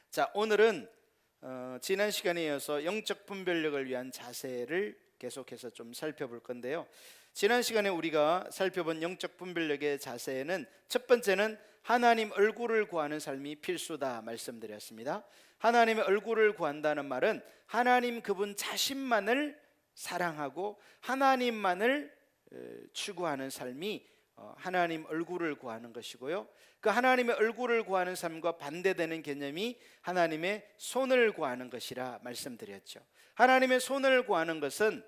자, 오늘은 지난 시간에 이어서 영적 분별력을 위한 자세를 계속해서 좀 살펴볼 건데요. 지난 시간에 우리가 살펴본 영적 분별력의 자세에는 첫 번째는 하나님 얼굴을 구하는 삶이 필수다 말씀드렸습니다. 하나님의 얼굴을 구한다는 말은 하나님 그분 자신만을 사랑하고 하나님만을 추구하는 삶이 하나님 얼굴을 구하는 것이고요. 그 하나님의 얼굴을 구하는 삶과 반대되는 개념이 하나님의 손을 구하는 것이라 말씀드렸죠. 하나님의 손을 구하는 것은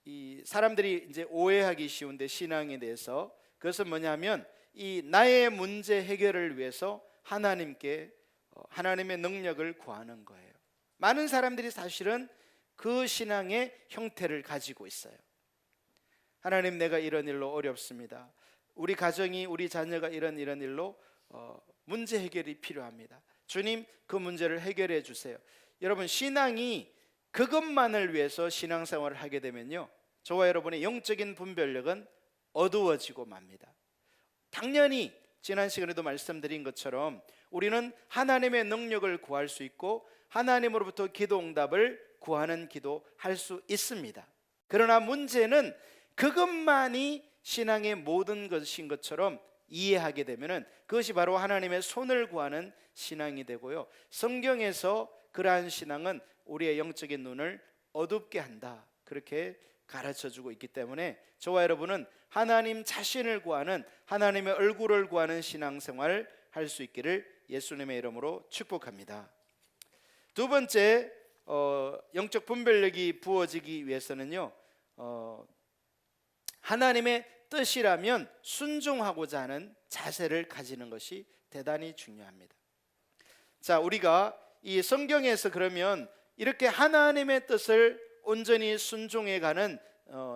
이 사람들이 이제 오해하기 쉬운데 신앙에 대해서 그것은 뭐냐면 이 나의 문제 해결을 위해서 하나님께 하나님의 능력을 구하는 거예요. 많은 사람들이 사실은 그 신앙의 형태를 가지고 있어요. 하나님, 내가 이런 일로 어렵습니다. 우리 가정이, 우리 자녀가 이런 일로 문제 해결이 필요합니다. 주님, 그 문제를 해결해 주세요. 여러분, 신앙이 그것만을 위해서 신앙생활을 하게 되면요, 저와 여러분의 영적인 분별력은 어두워지고 맙니다. 당연히 지난 시간에도 말씀드린 것처럼 우리는 하나님의 능력을 구할 수 있고 하나님으로부터 기도 응답을 구하는 기도 할 수 있습니다. 그러나 문제는 그것만이 신앙의 모든 것인 것처럼 이해하게 되면 그것이 바로 하나님의 손을 구하는 신앙이 되고요, 성경에서 그러한 신앙은 우리의 영적인 눈을 어둡게 한다, 그렇게 가르쳐주고 있기 때문에 저와 여러분은 하나님 자신을 구하는, 하나님의 얼굴을 구하는 신앙생활을 할 수 있기를 예수님의 이름으로 축복합니다. 두 번째, 영적 분별력이 부어지기 위해서는요, 하나님의 뜻이라면 순종하고자 하는 자세를 가지는 것이 대단히 중요합니다. 자, 우리가 이 성경에서 그러면 이렇게 하나님의 뜻을 온전히 순종해가는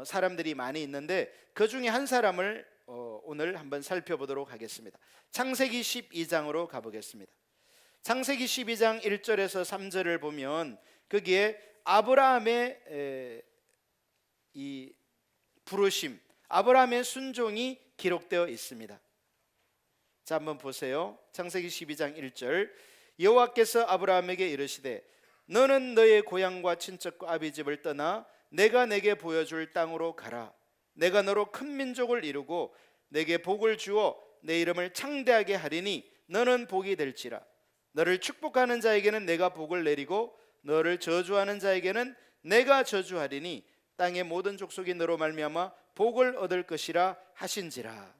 사람들이 많이 있는데 그 중에 한 사람을 오늘 한번 살펴보도록 하겠습니다. 창세기 12장으로 가보겠습니다. 창세기 12장 1절에서 3절을 보면 거기에 아브라함의 이 부르심, 아브라함의 순종이 기록되어 있습니다. 자, 한번 보세요. 창세기 12장 1절. 여호와께서 아브라함에게 이르시되 너는 너의 고향과 친척과 아비 집을 떠나 내가 내게 보여줄 땅으로 가라. 내가 너로 큰 민족을 이루고 내게 복을 주어 내 이름을 창대하게 하리니 너는 복이 될지라. 너를 축복하는 자에게는 내가 복을 내리고 너를 저주하는 자에게는 내가 저주하리니 땅의 모든 족속이 너로 말미암아 복을 얻을 것이라 하신지라.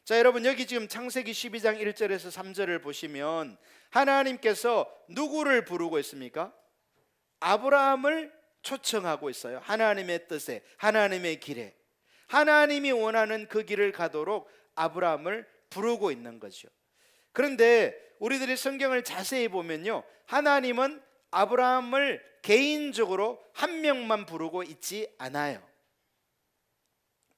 자, 여러분, 여기 지금 창세기 12장 1절에서 3절을 보시면 하나님께서 누구를 부르고 있습니까? 아브라함을 초청하고 있어요. 하나님의 뜻에, 하나님의 길에, 하나님이 원하는 그 길을 가도록 아브라함을 부르고 있는 거죠. 그런데 우리들이 성경을 자세히 보면요, 하나님은 아브라함을 개인적으로 한 명만 부르고 있지 않아요.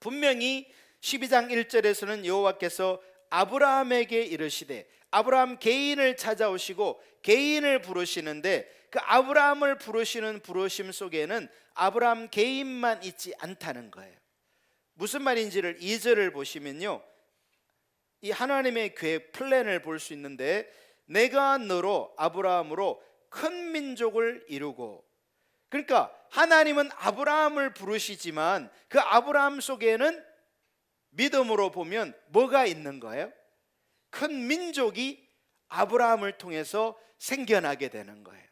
분명히 12장 1절에서는 여호와께서 아브라함에게 이르시되, 아브라함 개인을 찾아오시고 개인을 부르시는데 그 아브라함을 부르시는 부르심 속에는 아브라함 개인만 있지 않다는 거예요. 무슨 말인지를 2절을 보시면요, 이 하나님의 계획 플랜을 볼 수 있는데 내가 너로, 아브라함으로 큰 민족을 이루고, 그러니까 하나님은 아브라함을 부르시지만 그 아브라함 속에는 믿음으로 보면 뭐가 있는 거예요? 큰 민족이 아브라함을 통해서 생겨나게 되는 거예요.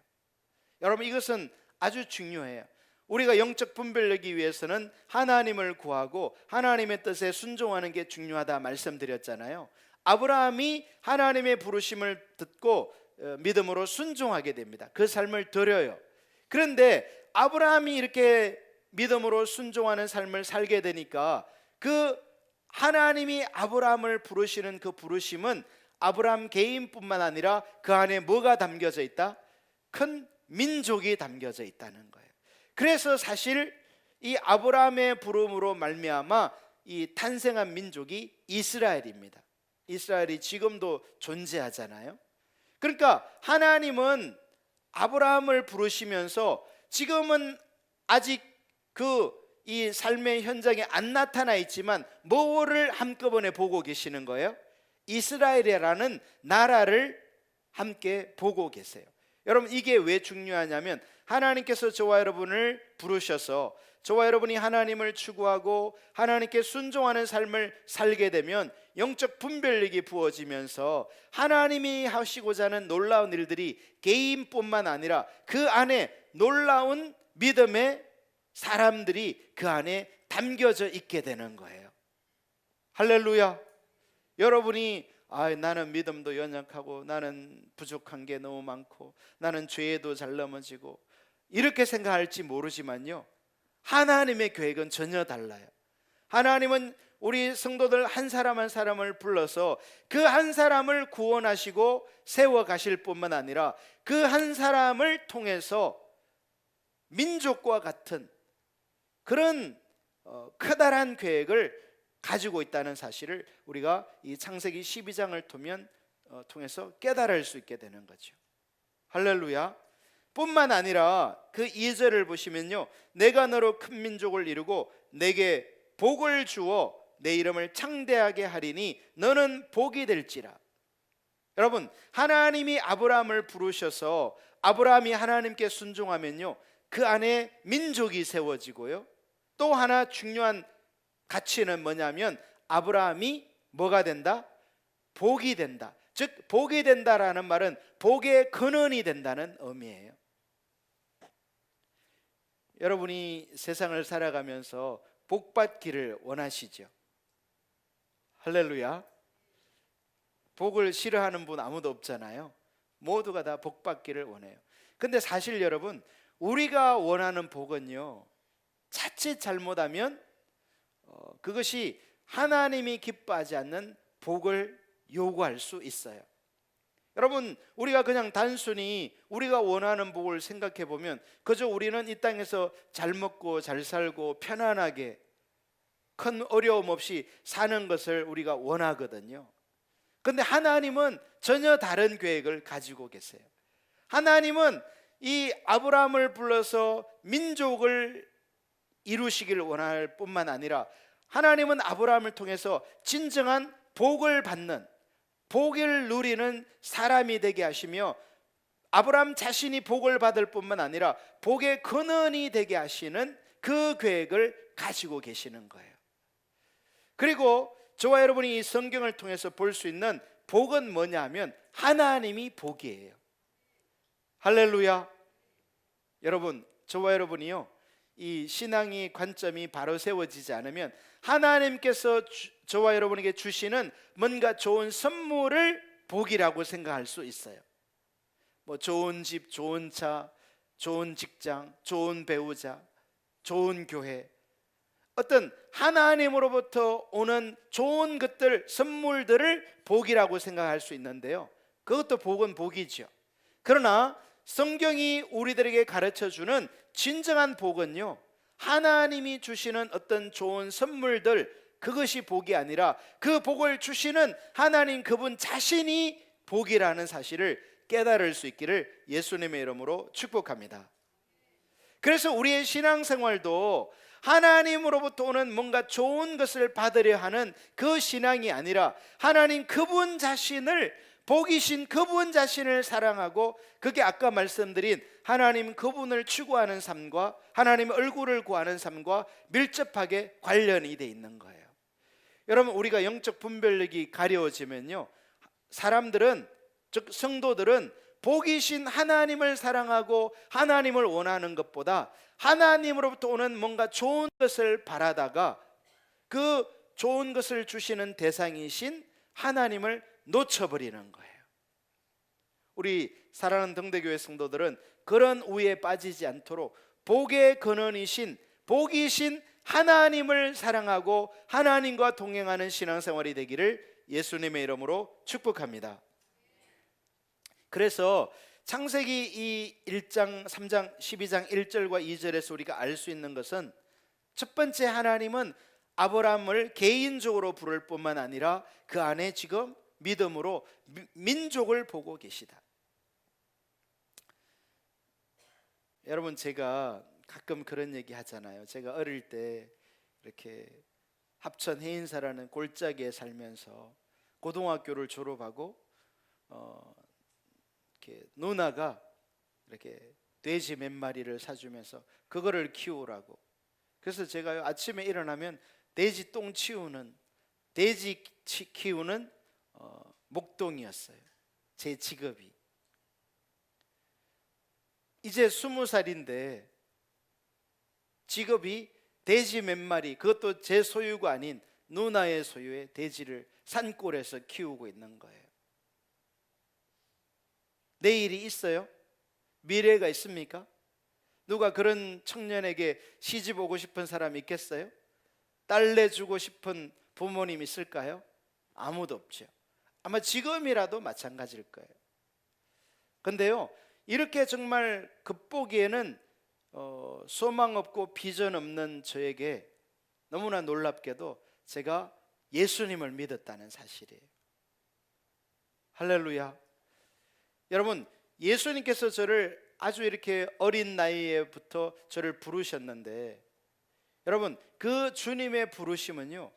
여러분, 이것은 아주 중요해요. 우리가 영적 분별력이 위해서는 하나님을 구하고 하나님의 뜻에 순종하는 게 중요하다 말씀드렸잖아요. 아브라함이 하나님의 부르심을 듣고 믿음으로 순종하게 됩니다. 그 삶을 드려요. 그런데 아브라함이 이렇게 믿음으로 순종하는 삶을 살게 되니까 그 하나님이 아브라함을 부르시는 그 부르심은 아브라함 개인뿐만 아니라 그 안에 뭐가 담겨져 있다? 큰 민족이 담겨져 있다는 거예요. 그래서 사실 이 아브라함의 부름으로 말미암아 이 탄생한 민족이 이스라엘입니다. 이스라엘이 지금도 존재하잖아요. 그러니까 하나님은 아브라함을 부르시면서 지금은 아직 이 삶의 현장에 안 나타나 있지만 뭐를 한꺼번에 보고 계시는 거예요? 이스라엘이라는 나라를 함께 보고 계세요. 여러분, 이게 왜 중요하냐면 하나님께서 저와 여러분을 부르셔서 저와 여러분이 하나님을 추구하고 하나님께 순종하는 삶을 살게 되면 영적 분별력이 부어지면서 하나님이 하시고자 하는 놀라운 일들이 개인뿐만 아니라 그 안에 놀라운 믿음의 사람들이 그 안에 담겨져 있게 되는 거예요. 할렐루야. 여러분이 나는 믿음도 연약하고 나는 부족한 게 너무 많고 나는 죄에도 잘 넘어지고 이렇게 생각할지 모르지만요, 하나님의 계획은 전혀 달라요. 하나님은 우리 성도들 한 사람 한 사람을 불러서 그 한 사람을 구원하시고 세워가실 뿐만 아니라 그 한 사람을 통해서 민족과 같은 그런 커다란 계획을 가지고 있다는 사실을 우리가 이 창세기 12장을 통해서 깨달을 수 있게 되는 거죠. 할렐루야. 뿐만 아니라 그 2절을 보시면요, 내가 너로 큰 민족을 이루고 내게 복을 주어 내 이름을 창대하게 하리니 너는 복이 될지라. 여러분, 하나님이 아브라함을 부르셔서 아브라함이 하나님께 순종하면요, 그 안에 민족이 세워지고요, 또 하나 중요한 가치는 뭐냐면 아브라함이 뭐가 된다? 복이 된다. 즉 복이 된다라는 말은 복의 근원이 된다는 의미예요. 여러분이 세상을 살아가면서 복받기를 원하시죠? 할렐루야. 복을 싫어하는 분 아무도 없잖아요. 모두가 다 복받기를 원해요. 근데 사실 여러분, 우리가 원하는 복은요, 자칫 잘못하면 그것이 하나님이 기뻐하지 않는 복을 요구할 수 있어요. 여러분, 우리가 그냥 단순히 우리가 원하는 복을 생각해 보면 그저 우리는 이 땅에서 잘 먹고 잘 살고 편안하게 큰 어려움 없이 사는 것을 우리가 원하거든요. 근데 하나님은 전혀 다른 계획을 가지고 계세요. 하나님은 이 아브라함을 불러서 민족을 이루시기를 원할 뿐만 아니라 하나님은 아브라함을 통해서 진정한 복을 받는, 복을 누리는 사람이 되게 하시며 아브라함 자신이 복을 받을 뿐만 아니라 복의 근원이 되게 하시는 그 계획을 가지고 계시는 거예요. 그리고 저와 여러분이 이 성경을 통해서 볼 수 있는 복은 뭐냐 하면 하나님이 복이에요. 할렐루야. 여러분, 저와 여러분이요, 이 신앙의 관점이 바로 세워지지 않으면 하나님께서 저와 여러분에게 주시는 뭔가 좋은 선물을 복이라고 생각할 수 있어요. 뭐 좋은 집, 좋은 차, 좋은 직장, 좋은 배우자, 좋은 교회, 어떤 하나님으로부터 오는 좋은 것들, 선물들을 복이라고 생각할 수 있는데요, 그것도 복은 복이죠. 그러나 성경이 우리들에게 가르쳐주는 진정한 복은요, 하나님이 주시는 어떤 좋은 선물들, 그것이 복이 아니라 그 복을 주시는 하나님 그분 자신이 복이라는 사실을 깨달을 수 있기를 예수님의 이름으로 축복합니다. 그래서 우리의 신앙생활도 하나님으로부터 오는 뭔가 좋은 것을 받으려 하는 그 신앙이 아니라 하나님 그분 자신을, 복이신 그분 자신을 사랑하고, 그게 아까 말씀드린 하나님 그분을 추구하는 삶과 하나님의 얼굴을 구하는 삶과 밀접하게 관련이 돼 있는 거예요. 여러분, 우리가 영적 분별력이 가려워지면요, 사람들은, 즉 성도들은 복이신 하나님을 사랑하고 하나님을 원하는 것보다 하나님으로부터 오는 뭔가 좋은 것을 바라다가 그 좋은 것을 주시는 대상이신 하나님을 놓쳐버리는 거예요. 우리 사랑하는 등대교회 성도들은 그런 우에 빠지지 않도록 복의 근원이신, 복이신 하나님을 사랑하고 하나님과 동행하는 신앙생활이 되기를 예수님의 이름으로 축복합니다. 그래서 창세기 이 1장, 3장, 12장 1절과 2절에서 우리가 알 수 있는 것은, 첫 번째, 하나님은 아브라함을 개인적으로 부를 뿐만 아니라 그 안에 지금 믿음으로 민족을 보고 계시다. 여러분, 제가 가끔 그런 얘기 하잖아요. 제가 어릴 때 이렇게 합천 해인사라는 골짜기에 살면서 고등학교를 졸업하고 이렇게 누나가 이렇게 돼지 몇 마리를 사주면서 그거를 키우라고. 그래서 제가 아침에 일어나면 돼지 똥 치우는, 돼지 키우는 목동이었어요. 제 직업이. 이제 20살인데 직업이 돼지 몇 마리, 그것도 제 소유가 아닌 누나의 소유의 돼지를 산골에서 키우고 있는 거예요. 내일이 있어요? 미래가 있습니까? 누가 그런 청년에게 시집 오고 싶은 사람 있겠어요? 딸 내주고 싶은 부모님 있을까요? 아무도 없죠. 아마 지금이라도 마찬가지일 거예요. 근데요, 이렇게 정말 겉보기에는 소망 없고 비전 없는 저에게 너무나 놀랍게도 제가 예수님을 믿었다는 사실이에요. 할렐루야. 여러분, 예수님께서 저를 아주 이렇게 어린 나이에부터 저를 부르셨는데, 여러분, 그 주님의 부르심은요,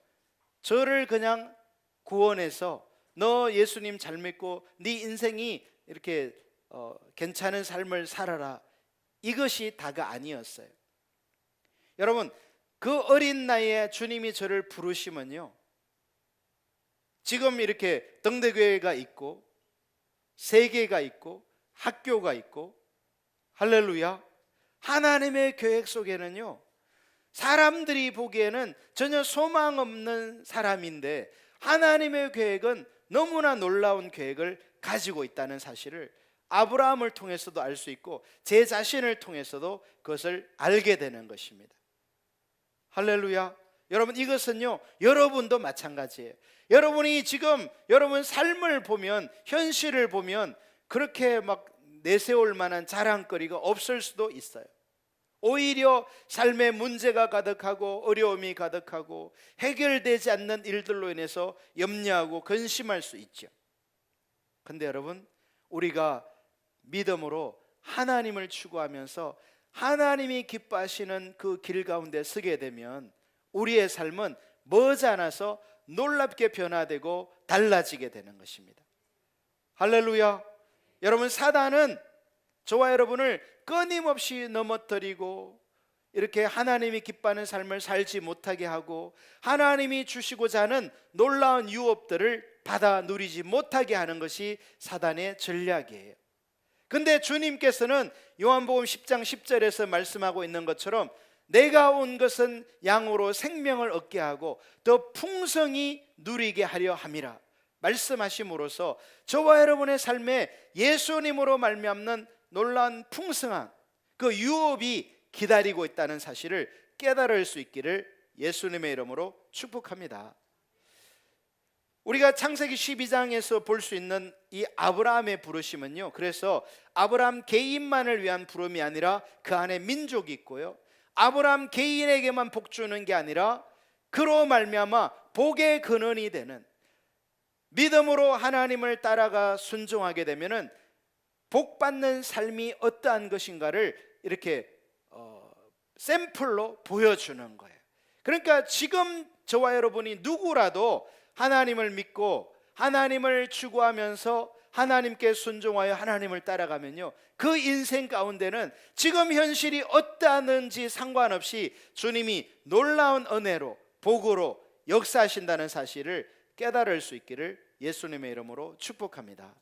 저를 그냥 구원해서 너 예수님 잘 믿고 네 인생이 이렇게 괜찮은 삶을 살아라, 이것이 다가 아니었어요. 여러분, 그 어린 나이에 주님이 저를 부르시면요, 지금 이렇게 등대교회가 있고 세계가 있고 학교가 있고, 할렐루야, 하나님의 계획 속에는요, 사람들이 보기에는 전혀 소망 없는 사람인데 하나님의 계획은 너무나 놀라운 계획을 가지고 있다는 사실을 아브라함을 통해서도 알 수 있고 제 자신을 통해서도 그것을 알게 되는 것입니다. 할렐루야. 여러분, 이것은요, 여러분도 마찬가지예요. 여러분이 지금 여러분 삶을 보면, 현실을 보면 그렇게 막 내세울 만한 자랑거리가 없을 수도 있어요. 오히려 삶에 문제가 가득하고 어려움이 가득하고 해결되지 않는 일들로 인해서 염려하고 근심할 수 있죠. 근데 여러분, 우리가 믿음으로 하나님을 추구하면서 하나님이 기뻐하시는 그 길 가운데 서게 되면 우리의 삶은 머지않아서 놀랍게 변화되고 달라지게 되는 것입니다. 할렐루야. 여러분, 사단은 저와 여러분을 끊임없이 넘어뜨리고 이렇게 하나님이 기뻐하는 삶을 살지 못하게 하고 하나님이 주시고자 하는 놀라운 유업들을 받아 누리지 못하게 하는 것이 사단의 전략이에요. 근데 주님께서는 요한복음 10장 10절에서 말씀하고 있는 것처럼 내가 온 것은 양으로 생명을 얻게 하고 더 풍성히 누리게 하려 함이라 말씀하심으로써 저와 여러분의 삶에 예수님으로 말미암는 놀라운 풍성한 그 유업이 기다리고 있다는 사실을 깨달을 수 있기를 예수님의 이름으로 축복합니다. 우리가 창세기 12장에서 볼 수 있는 이 아브라함의 부르심은요, 그래서 아브라함 개인만을 위한 부름이 아니라 그 안에 민족이 있고요, 아브라함 개인에게만 복 주는 게 아니라 그로 말미암아 복의 근원이 되는, 믿음으로 하나님을 따라가 순종하게 되면은 복 받는 삶이 어떠한 것인가를 이렇게 샘플로 보여주는 거예요. 그러니까 지금 저와 여러분이 누구라도 하나님을 믿고 하나님을 추구하면서 하나님께 순종하여 하나님을 따라가면요, 그 인생 가운데는 지금 현실이 어떠한지 상관없이 주님이 놀라운 은혜로 복으로 역사하신다는 사실을 깨달을 수 있기를 예수님의 이름으로 축복합니다.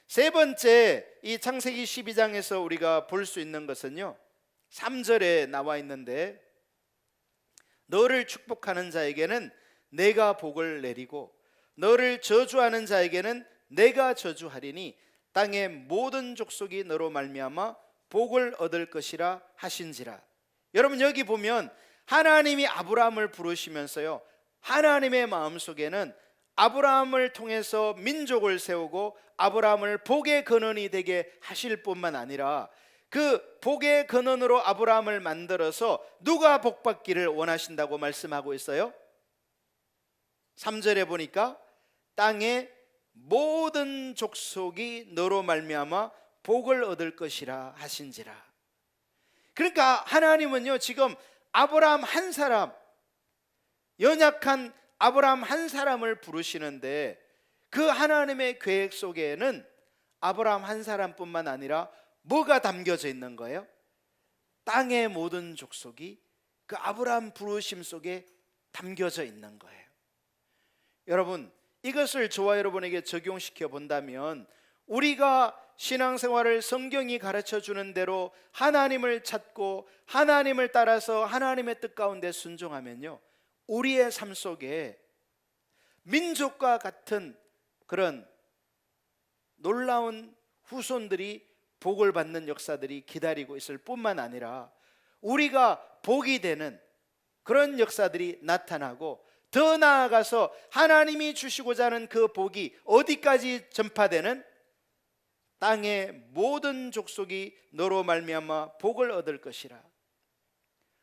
세 번째, 이 창세기 12장에서 우리가 볼 수 있는 것은요, 3절에 나와 있는데, 너를 축복하는 자에게는 내가 복을 내리고 너를 저주하는 자에게는 내가 저주하리니 땅의 모든 족속이 너로 말미암아 복을 얻을 것이라 하신지라. 여러분, 여기 보면 하나님이 아브라함을 부르시면서요, 하나님의 마음속에는 아브라함을 통해서 민족을 세우고 아브라함을 복의 근원이 되게 하실 뿐만 아니라 그 복의 근원으로 아브라함을 만들어서 누가 복받기를 원하신다고 말씀하고 있어요? 3절에 보니까 땅의 모든 족속이 너로 말미암아 복을 얻을 것이라 하신지라. 그러니까 하나님은요, 지금 아브라함 한 사람, 연약한 아브라함 한 사람을 부르시는데 그 하나님의 계획 속에는 아브라함 한 사람뿐만 아니라 뭐가 담겨져 있는 거예요? 땅의 모든 족속이 그 아브라함 부르심 속에 담겨져 있는 거예요. 여러분, 이것을 저와 여러분에게 적용시켜 본다면 우리가 신앙생활을 성경이 가르쳐 주는 대로 하나님을 찾고 하나님을 따라서 하나님의 뜻 가운데 순종하면요, 우리의 삶 속에 민족과 같은 그런 놀라운 후손들이 복을 받는 역사들이 기다리고 있을 뿐만 아니라 우리가 복이 되는 그런 역사들이 나타나고, 더 나아가서 하나님이 주시고자 하는 그 복이 어디까지 전파되는, 땅의 모든 족속이 너로 말미암아 복을 얻을 것이라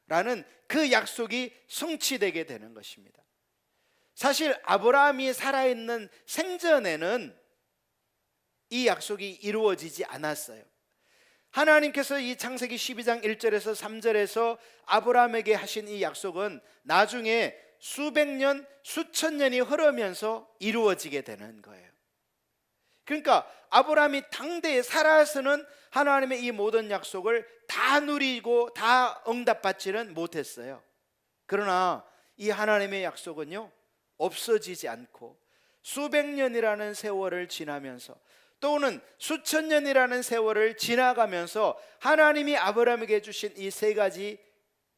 라는 그 약속이 성취되게 되는 것입니다. 사실 아브라함이 살아있는 생전에는 이 약속이 이루어지지 않았어요. 하나님께서 이 창세기 12장 1절에서 3절에서 아브라함에게 하신 이 약속은 나중에 수백 년, 수천 년이 흐르면서 이루어지게 되는 거예요. 그러니까 아브라함이 당대에 살아서는 하나님의 이 모든 약속을 다 누리고 다 응답받지는 못했어요. 그러나 이 하나님의 약속은요, 없어지지 않고 수백 년이라는 세월을 지나면서 또는 수천 년이라는 세월을 지나가면서 하나님이 아브라함에게 주신 이 세 가지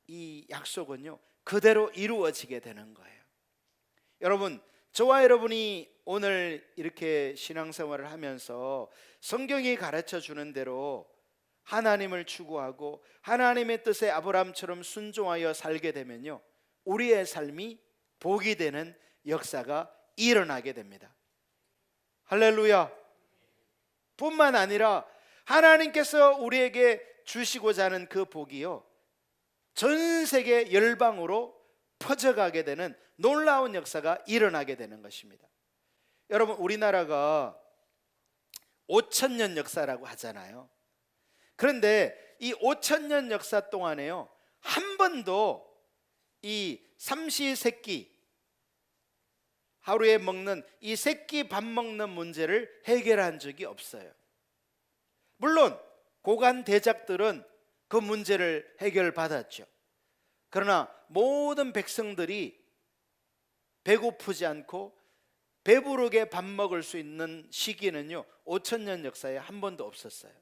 이 약속은요, 그대로 이루어지게 되는 거예요. 여러분, 저와 여러분이 오늘 이렇게 신앙생활을 하면서 성경이 가르쳐 주는 대로 하나님을 추구하고 하나님의 뜻에 아브라함처럼 순종하여 살게 되면요, 우리의 삶이 복이 되는 역사가 일어나게 됩니다. 할렐루야. 뿐만 아니라 하나님께서 우리에게 주시고자 하는 그 복이요, 전 세계 열방으로 퍼져가게 되는 놀라운 역사가 일어나게 되는 것입니다. 여러분, 우리나라가 5,000년 역사라고 하잖아요. 그런데 이 5,000년 역사 동안에요, 한 번도 이 삼시세끼 하루에 먹는 이 세끼 밥 먹는 문제를 해결한 적이 없어요. 물론 고관 대작들은 그 문제를 해결받았죠. 그러나 모든 백성들이 배고프지 않고 배부르게 밥 먹을 수 있는 시기는요, 5,000년 역사에 한 번도 없었어요.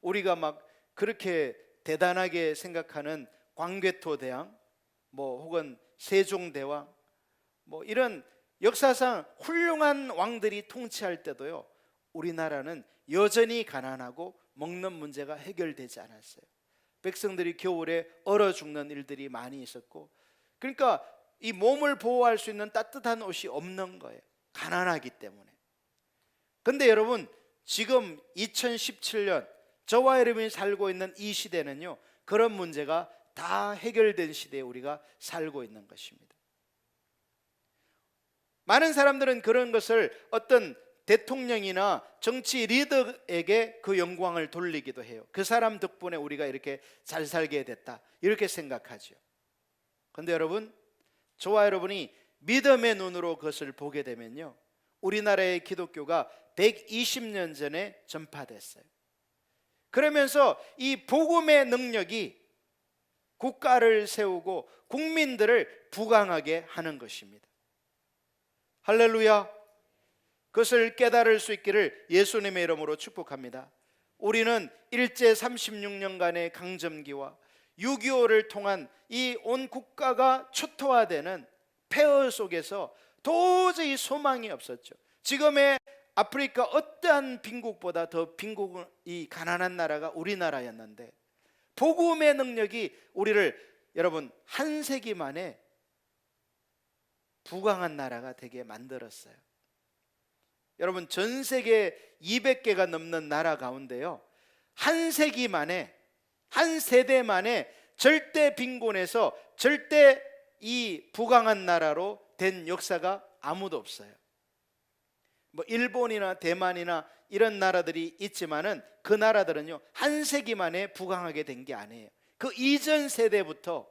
우리가 막 그렇게 대단하게 생각하는 광개토 대왕, 혹은 세종대왕, 이런 역사상 훌륭한 왕들이 통치할 때도요, 우리나라는 여전히 가난하고 먹는 문제가 해결되지 않았어요. 백성들이 겨울에 얼어 죽는 일들이 많이 있었고, 그러니까 이 몸을 보호할 수 있는 따뜻한 옷이 없는 거예요. 가난하기 때문에. 근데 여러분, 지금 2017년 저와 여러분이 살고 있는 이 시대는요, 그런 문제가 다 해결된 시대에 우리가 살고 있는 것입니다. 많은 사람들은 그런 것을 어떤 대통령이나 정치 리더에게 그 영광을 돌리기도 해요. 그 사람 덕분에 우리가 이렇게 잘 살게 됐다, 이렇게 생각하죠. 그런데 여러분, 저와 여러분이 믿음의 눈으로 그것을 보게 되면요, 우리나라의 기독교가 120년 전에 전파됐어요. 그러면서 이 복음의 능력이 국가를 세우고 국민들을 부강하게 하는 것입니다. 할렐루야. 그것을 깨달을 수 있기를 예수님의 이름으로 축복합니다. 우리는 일제 36년간의 강점기와 6.25를 통한 이 온 국가가 초토화되는 폐허 속에서 도저히 소망이 없었죠. 지금의 아프리카 어떠한 빈국보다 더 빈국이 가난한 나라가 우리나라였는데, 복음의 능력이 우리를 여러분 한 세기 만에 부강한 나라가 되게 만들었어요. 여러분, 전 세계 200개가 넘는 나라 가운데요, 한 세기 만에, 한 세대 만에 절대 빈곤에서 절대 이 부강한 나라로 된 역사가 아무도 없어요. 일본이나 대만이나 이런 나라들이 있지만은 그 나라들은요, 한 세기 만에 부강하게 된 게 아니에요. 그 이전 세대부터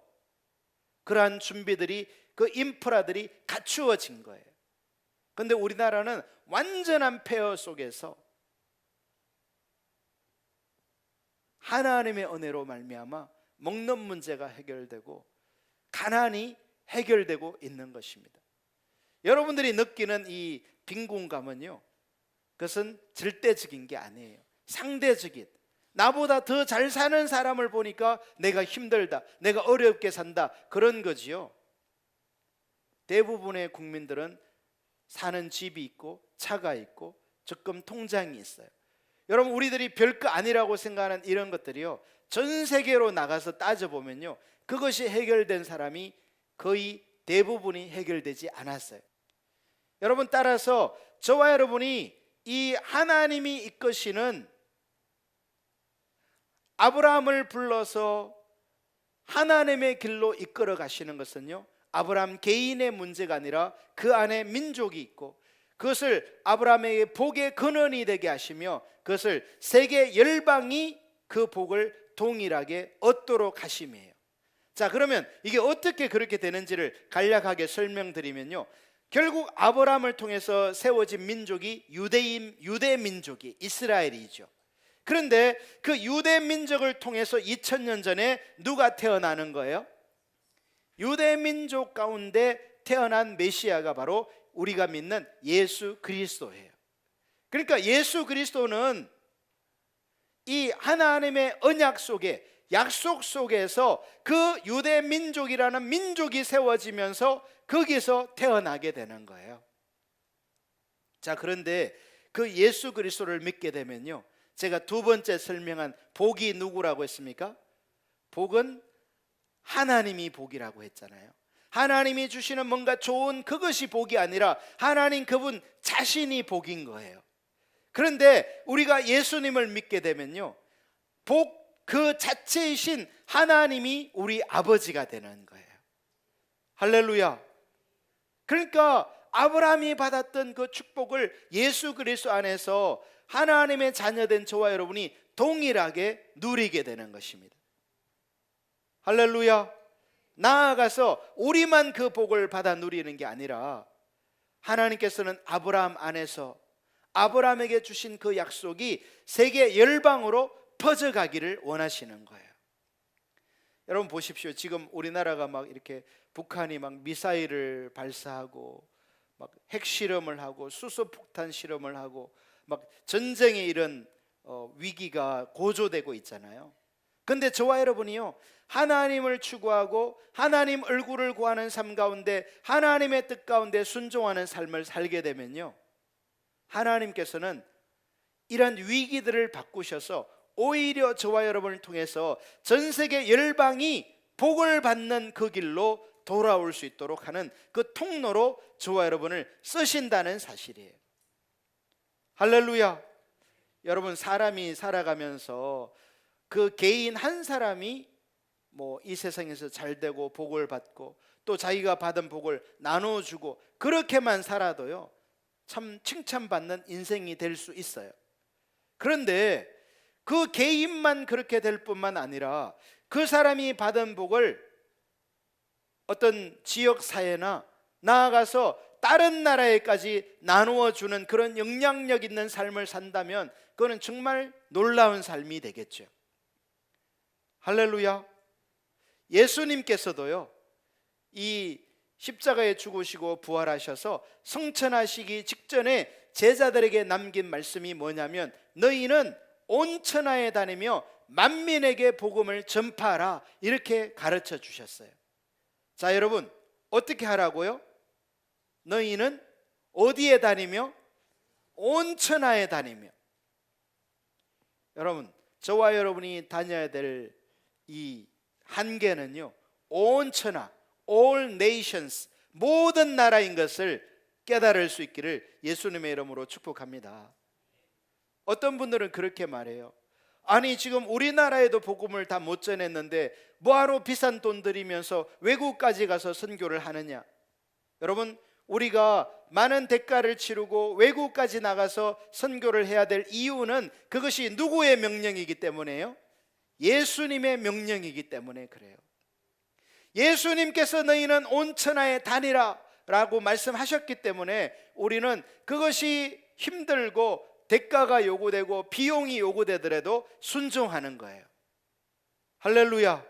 그러한 준비들이, 그 인프라들이 갖추어진 거예요. 그런데 우리나라는 완전한 폐허 속에서 하나님의 은혜로 말미암아 먹는 문제가 해결되고 가난이 해결되고 있는 것입니다. 여러분들이 느끼는 이 빈곤감은요, 그것은 절대적인 게 아니에요. 상대적인, 나보다 더 잘 사는 사람을 보니까 내가 힘들다, 내가 어렵게 산다, 그런 거지요. 대부분의 국민들은 사는 집이 있고 차가 있고 적금 통장이 있어요. 여러분, 우리들이 별거 아니라고 생각하는 이런 것들이요, 전 세계로 나가서 따져보면요, 그것이 해결된 사람이 거의 대부분이 해결되지 않았어요. 여러분, 따라서 저와 여러분이 이 하나님이 이끄시는 아브라함을 불러서 하나님의 길로 이끌어 가시는 것은요, 아브라함 개인의 문제가 아니라 그 안에 민족이 있고, 그것을 아브라함에게 복의 근원이 되게 하시며 그것을 세계 열방이 그 복을 동일하게 얻도록 하심이에요. 자, 그러면 이게 어떻게 그렇게 되는지를 간략하게 설명드리면요, 결국 아브라함을 통해서 세워진 민족이 유대 민족이 이스라엘이죠. 그런데 그 유대 민족을 통해서 2000년 전에 누가 태어나는 거예요? 유대 민족 가운데 태어난 메시아가 바로 우리가 믿는 예수 그리스도예요. 그러니까 예수 그리스도는 이 하나님의 언약 속에, 약속 속에서 그 유대 민족이라는 민족이 세워지면서 거기서 태어나게 되는 거예요. 자, 그런데 그 예수 그리스도를 믿게 되면요, 제가 두 번째 설명한 복이 누구라고 했습니까? 복은 하나님이 복이라고 했잖아요. 하나님이 주시는 뭔가 좋은 그것이 복이 아니라 하나님 그분 자신이 복인 거예요. 그런데 우리가 예수님을 믿게 되면요, 복 그 자체이신 하나님이 우리 아버지가 되는 거예요. 할렐루야. 그러니까 아브라함이 받았던 그 축복을 예수 그리스도 안에서 하나님의 자녀된 저와 여러분이 동일하게 누리게 되는 것입니다. 할렐루야. 나아가서 우리만 그 복을 받아 누리는 게 아니라 하나님께서는 아브라함 안에서 아브라함에게 주신 그 약속이 세계 열방으로 퍼져가기를 원하시는 거예요. 여러분 보십시오. 지금 우리나라가 막 이렇게 북한이 막 미사일을 발사하고 막 핵실험을 하고 수소폭탄 실험을 하고 막 전쟁의 이런 위기가 고조되고 있잖아요. 근데 저와 여러분이요, 하나님을 추구하고 하나님 얼굴을 구하는 삶 가운데 하나님의 뜻 가운데 순종하는 삶을 살게 되면요, 하나님께서는 이런 위기들을 바꾸셔서 오히려 저와 여러분을 통해서 전 세계 열방이 복을 받는 그 길로 돌아올 수 있도록 하는 그 통로로 저와 여러분을 쓰신다는 사실이에요. 할렐루야. 여러분, 사람이 살아가면서 그 개인 한 사람이 뭐 이 세상에서 잘 되고 복을 받고 또 자기가 받은 복을 나눠주고 그렇게만 살아도요, 참 칭찬받는 인생이 될 수 있어요. 그런데 그 개인만 그렇게 될 뿐만 아니라 그 사람이 받은 복을 어떤 지역사회나 나아가서 다른 나라에까지 나누어 주는 그런 영향력 있는 삶을 산다면 그거는 정말 놀라운 삶이 되겠죠. 할렐루야. 예수님께서도요, 이 십자가에 죽으시고 부활하셔서 성천하시기 직전에 제자들에게 남긴 말씀이 뭐냐면, 너희는 온 천하에 다니며 만민에게 복음을 전파하라, 이렇게 가르쳐 주셨어요. 자, 여러분, 어떻게 하라고요? 너희는 어디에 다니며? 온 천하에 다니며. 여러분, 저와 여러분이 다녀야 될 이 한계는요, 온 천하, all nations, 모든 나라인 것을 깨달을 수 있기를 예수님의 이름으로 축복합니다. 어떤 분들은 그렇게 말해요. 아니, 지금 우리나라에도 복음을 다 못 전했는데 뭐하러 비싼 돈 들이면서 외국까지 가서 선교를 하느냐. 여러분, 우리가 많은 대가를 치르고 외국까지 나가서 선교를 해야 될 이유는 그것이 누구의 명령이기 때문에요? 예수님의 명령이기 때문에 그래요. 예수님께서 너희는 온 천하에 다니라 라고 말씀하셨기 때문에 우리는 그것이 힘들고 대가가 요구되고 비용이 요구되더라도 순종하는 거예요. 할렐루야.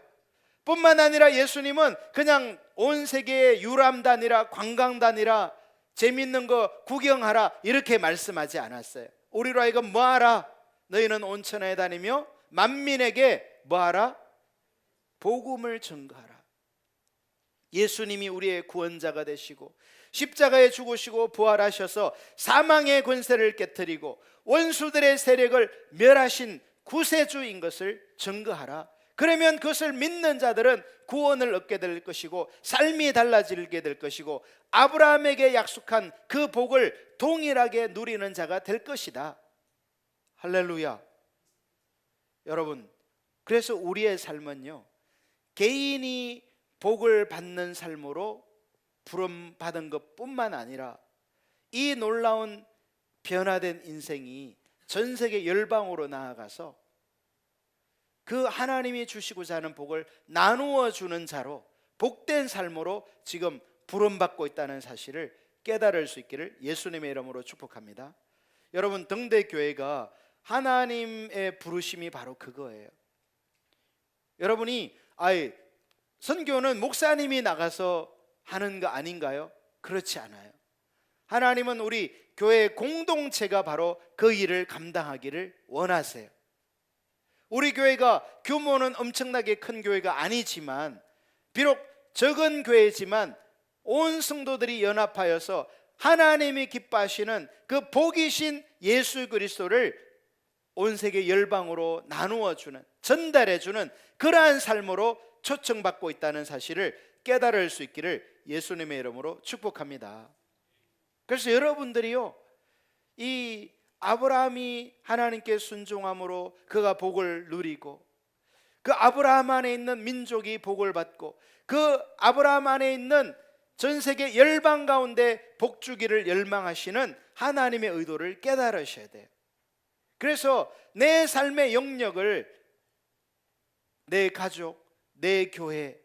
뿐만 아니라 예수님은 그냥 온 세계에 유람단이라 관광단이라 재밌는 거 구경하라 이렇게 말씀하지 않았어요. 우리로 하여금 뭐하라? 너희는 온 천하에 다니며 만민에게 뭐하라? 복음을 전가하라. 예수님이 우리의 구원자가 되시고 십자가에 죽으시고 부활하셔서 사망의 권세를 깨뜨리고 원수들의 세력을 멸하신 구세주인 것을 증거하라. 그러면 그것을 믿는 자들은 구원을 얻게 될 것이고 삶이 달라지게 될 것이고 아브라함에게 약속한 그 복을 동일하게 누리는 자가 될 것이다. 할렐루야. 여러분, 그래서 우리의 삶은요, 개인이 복을 받는 삶으로 부름받은 것뿐만 아니라 이 놀라운 변화된 인생이 전 세계 열방으로 나아가서 그 하나님이 주시고자 하는 복을 나누어 주는 자로 복된 삶으로 지금 부름받고 있다는 사실을 깨달을 수 있기를 예수님의 이름으로 축복합니다. 여러분, 등대교회가 하나님의 부르심이 바로 그거예요. 여러분이 선교는 목사님이 나가서 하는 거 아닌가요? 그렇지 않아요. 하나님은 우리 교회 공동체가 바로 그 일을 감당하기를 원하세요. 우리 교회가 규모는 엄청나게 큰 교회가 아니지만, 비록 적은 교회지만 온 성도들이 연합하여서 하나님이 기뻐하시는 그 복이신 예수 그리스도를 온 세계 열방으로 나누어 주는, 전달해 주는 그러한 삶으로 초청받고 있다는 사실을 깨달을 수 있기를 예수님의 이름으로 축복합니다. 그래서 여러분들이요, 이 아브라함이 하나님께 순종함으로 그가 복을 누리고, 그 아브라함 안에 있는 민족이 복을 받고, 그 아브라함 안에 있는 전 세계 열방 가운데 복 주기를 열망하시는 하나님의 의도를 깨달으셔야 돼요. 그래서 내 삶의 영역을 내 가족, 내 교회,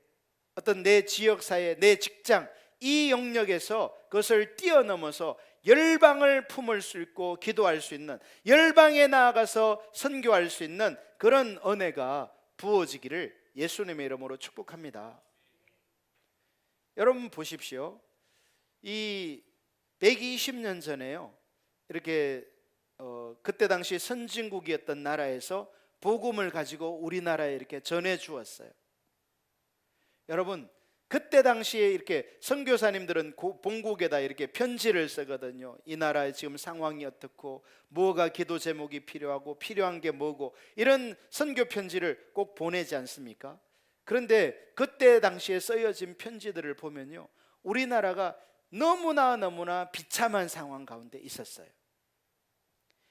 어떤 내 지역사회, 내 직장, 이 영역에서 그것을 뛰어넘어서 열방을 품을 수 있고 기도할 수 있는, 열방에 나아가서 선교할 수 있는 그런 은혜가 부어지기를 예수님의 이름으로 축복합니다. 여러분 보십시오. 이 120년 전에요, 이렇게 그때 당시 선진국이었던 나라에서 복음을 가지고 우리나라에 이렇게 전해 주었어요. 여러분, 그때 당시에 이렇게 선교사님들은 본국에다 이렇게 편지를 쓰거든요. 이 나라의 지금 상황이 어떻고, 뭐가 기도 제목이 필요하고, 필요한 게 뭐고, 이런 선교 편지를 꼭 보내지 않습니까? 그런데 그때 당시에 쓰여진 편지들을 보면요, 우리나라가 너무나 비참한 상황 가운데 있었어요.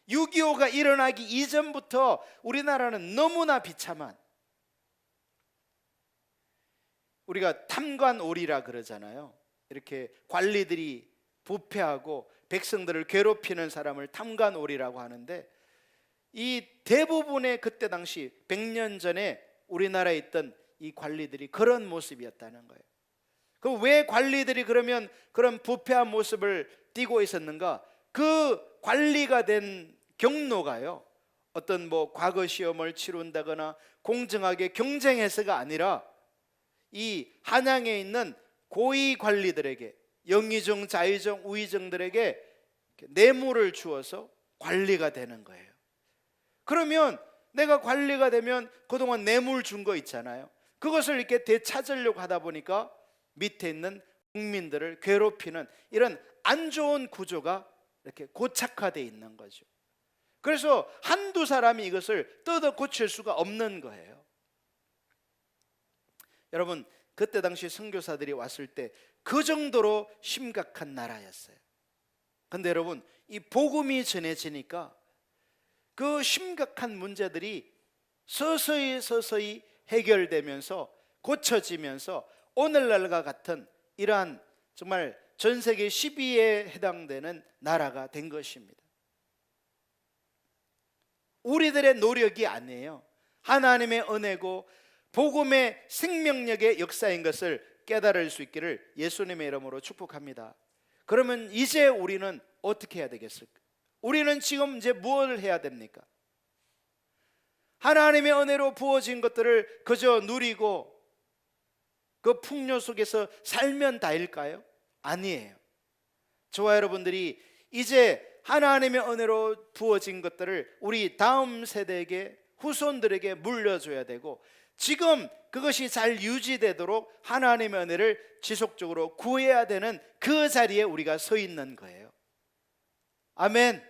6.25가 일어나기 이전부터 우리나라는 너무나 비참한, 우리가 탐관오리라 그러잖아요. 이렇게 관리들이 부패하고 백성들을 괴롭히는 사람을 탐관오리라고 하는데, 이 대부분의 그때 당시 100년 전에 우리나라에 있던 이 관리들이 그런 모습이었다는 거예요. 그럼 왜 관리들이 그러면 그런 부패한 모습을 띠고 있었는가? 그 관리가 된 경로가요, 어떤 과거 시험을 치룬다거나 공정하게 경쟁해서가 아니라 이 한양에 있는 고위 관리들에게, 영의정, 자의정, 우의정들에게 뇌물을 주어서 관리가 되는 거예요. 그러면 내가 관리가 되면 그동안 뇌물 준 거 있잖아요. 그것을 이렇게 되찾으려고 하다 보니까 밑에 있는 국민들을 괴롭히는 이런 안 좋은 구조가 이렇게 고착화되어 있는 거죠. 그래서 한두 사람이 이것을 뜯어 고칠 수가 없는 거예요. 여러분, 그때 당시 선교사들이 왔을 때 그 정도로 심각한 나라였어요. 그런데 여러분, 이 복음이 전해지니까 그 심각한 문제들이 서서히 해결되면서 고쳐지면서 오늘날과 같은 이러한 정말 전 세계 10위에 해당되는 나라가 된 것입니다. 우리들의 노력이 아니에요. 하나님의 은혜고 복음의 생명력의 역사인 것을 깨달을 수 있기를 예수님의 이름으로 축복합니다. 그러면 이제 우리는 어떻게 해야 되겠을까? 우리는 지금 이제 무엇을 해야 됩니까? 하나님의 은혜로 부어진 것들을 그저 누리고 그 풍요 속에서 살면 다일까요? 아니에요. 저와 여러분들이 이제 하나님의 은혜로 부어진 것들을 우리 다음 세대에게, 후손들에게 물려줘야 되고, 지금 그것이 잘 유지되도록 하나님의 은혜를 지속적으로 구해야 되는 그 자리에 우리가 서 있는 거예요. 아멘.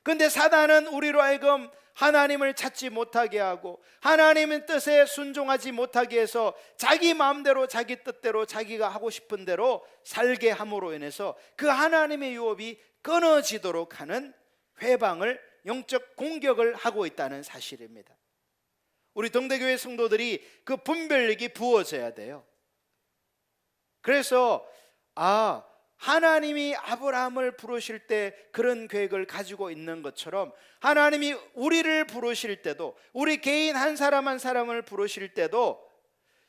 그런데 사단은 우리로 하여금 하나님을 찾지 못하게 하고 하나님의 뜻에 순종하지 못하게 해서 자기 마음대로, 자기 뜻대로, 자기가 하고 싶은 대로 살게 함으로 인해서 그 하나님의 유업이 끊어지도록 하는 회방을, 영적 공격을 하고 있다는 사실입니다. 우리 동대교회 성도들이 그 분별력이 부어져야 돼요. 그래서 하나님이 아브라함을 부르실 때 그런 계획을 가지고 있는 것처럼 하나님이 우리를 부르실 때도, 우리 개인 한 사람 한 사람을 부르실 때도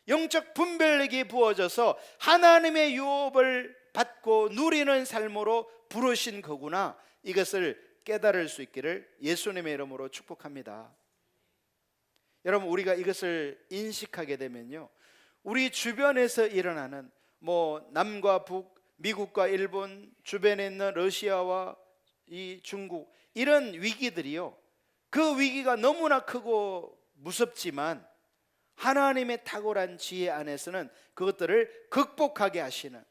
영적 분별력이 부어져서 하나님의 유업을 받고 누리는 삶으로 부르신 거구나, 이것을 깨달을 수 있기를 예수님의 이름으로 축복합니다. 여러분, 우리가 이것을 인식하게 되면요, 우리 주변에서 일어나는 남과 북, 미국과 일본, 주변에 있는 러시아와 이 중국, 이런 위기들이요, 그 위기가 너무나 크고 무섭지만 하나님의 탁월한 지혜 안에서는 그것들을 극복하게 하시는,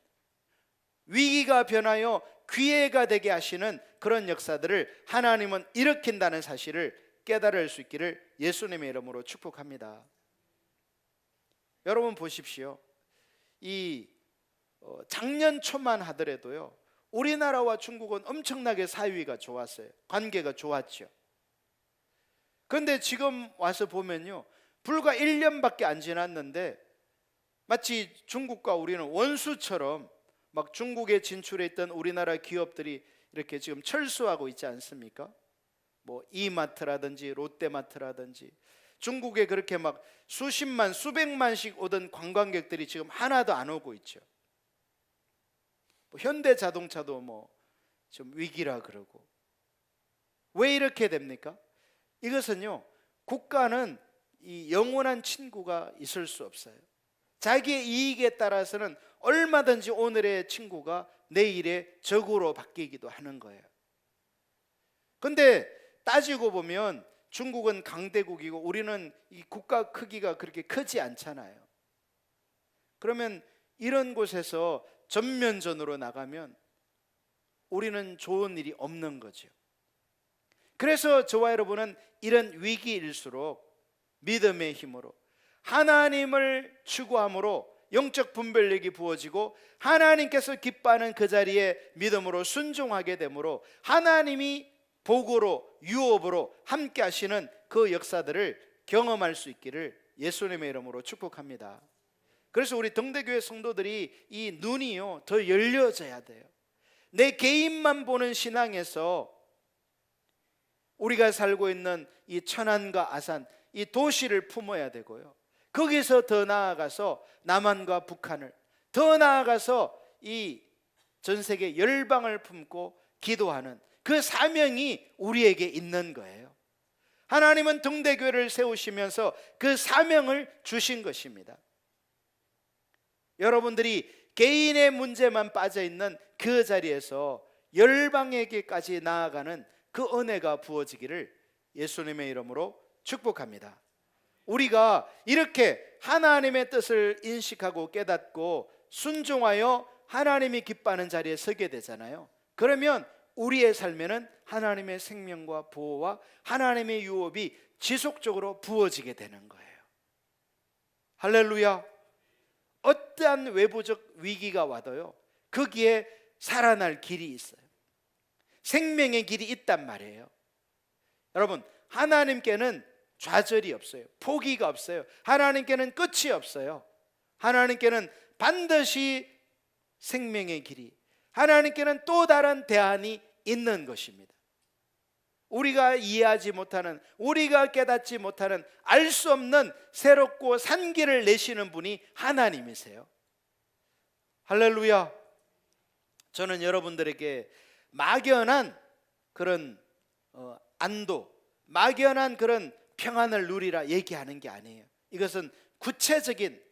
위기가 변하여 기회가 되게 하시는 그런 역사들을 하나님은 일으킨다는 사실을 깨달을 수 있기를 예수님의 이름으로 축복합니다. 여러분 보십시오. 작년 초만 하더라도요, 우리나라와 중국은 엄청나게 사이가 좋았어요. 관계가 좋았죠. 그런데 지금 와서 보면요, 불과 1년밖에 안 지났는데 마치 중국과 우리는 원수처럼 막 중국에 진출해 있던 우리나라 기업들이 이렇게 지금 철수하고 있지 않습니까? 이마트라든지 롯데마트라든지, 중국에 그렇게 막 수십만, 수백만씩 오던 관광객들이 지금 하나도 안 오고 있죠. 현대자동차도 좀 위기라 그러고. 왜 이렇게 됩니까? 이것은요, 국가는 이 영원한 친구가 있을 수 없어요. 자기의 이익에 따라서는 얼마든지 오늘의 친구가 내일의 적으로 바뀌기도 하는 거예요. 그런데 따지고 보면 중국은 강대국이고 우리는 이 국가 크기가 그렇게 크지 않잖아요. 그러면 이런 곳에서 전면전으로 나가면 우리는 좋은 일이 없는 거죠. 그래서 저와 여러분은 이런 위기일수록 믿음의 힘으로 하나님을 추구함으로 영적 분별력이 부어지고 하나님께서 기뻐하는 그 자리에 믿음으로 순종하게 되므로 하나님이 복으로, 유업으로 함께 하시는 그 역사들을 경험할 수 있기를 예수님의 이름으로 축복합니다. 그래서 우리 동대교회 성도들이 이 눈이요, 더 열려져야 돼요. 내 개인만 보는 신앙에서 우리가 살고 있는 이 천안과 아산, 이 도시를 품어야 되고요, 거기서 더 나아가서 남한과 북한을, 더 나아가서 이 전 세계 열방을 품고 기도하는 그 사명이 우리에게 있는 거예요. 하나님은 동대교회를 세우시면서 그 사명을 주신 것입니다. 여러분들이 개인의 문제만 빠져있는 그 자리에서 열방에게까지 나아가는 그 은혜가 부어지기를 예수님의 이름으로 축복합니다. 우리가 이렇게 하나님의 뜻을 인식하고 깨닫고 순종하여 하나님이 기뻐하는 자리에 서게 되잖아요. 그러면 우리의 삶에는 하나님의 생명과 보호와 하나님의 유업이 지속적으로 부어지게 되는 거예요. 할렐루야. 어떠한 외부적 위기가 와도요, 거기에 살아날 길이 있어요. 생명의 길이 있단 말이에요. 여러분, 하나님께는 좌절이 없어요. 포기가 없어요. 하나님께는 끝이 없어요. 하나님께는 반드시 생명의 길이, 하나님께는 또 다른 대안이 있는 것입니다. 우리가 이해하지 못하는, 우리가 깨닫지 못하는, 알 수 없는 새롭고 산 길을 내시는 분이 하나님이세요. 할렐루야. 저는 여러분들에게 막연한 그런 안도, 막연한 그런 평안을 누리라 얘기하는 게 아니에요. 이것은 구체적인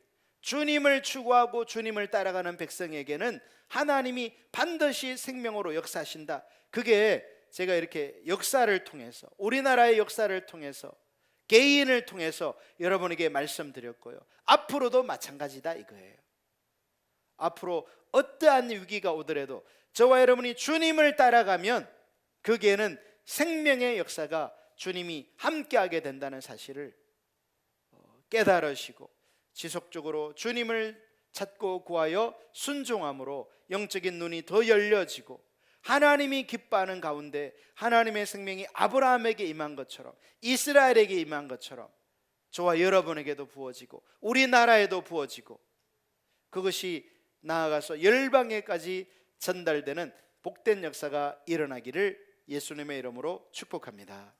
주님을 추구하고 주님을 따라가는 백성에게는 하나님이 반드시 생명으로 역사하신다. 그게 제가 이렇게 역사를 통해서, 우리나라의 역사를 통해서, 개인을 통해서 여러분에게 말씀드렸고요. 앞으로도 마찬가지다 이거예요. 앞으로 어떠한 위기가 오더라도 저와 여러분이 주님을 따라가면 거기에는 생명의 역사가 주님이 함께하게 된다는 사실을 깨달으시고 지속적으로 주님을 찾고 구하여 순종함으로 영적인 눈이 더 열려지고 하나님이 기뻐하는 가운데 하나님의 생명이 아브라함에게 임한 것처럼, 이스라엘에게 임한 것처럼 저와 여러분에게도 부어지고 우리나라에도 부어지고, 그것이 나아가서 열방에까지 전달되는 복된 역사가 일어나기를 예수님의 이름으로 축복합니다.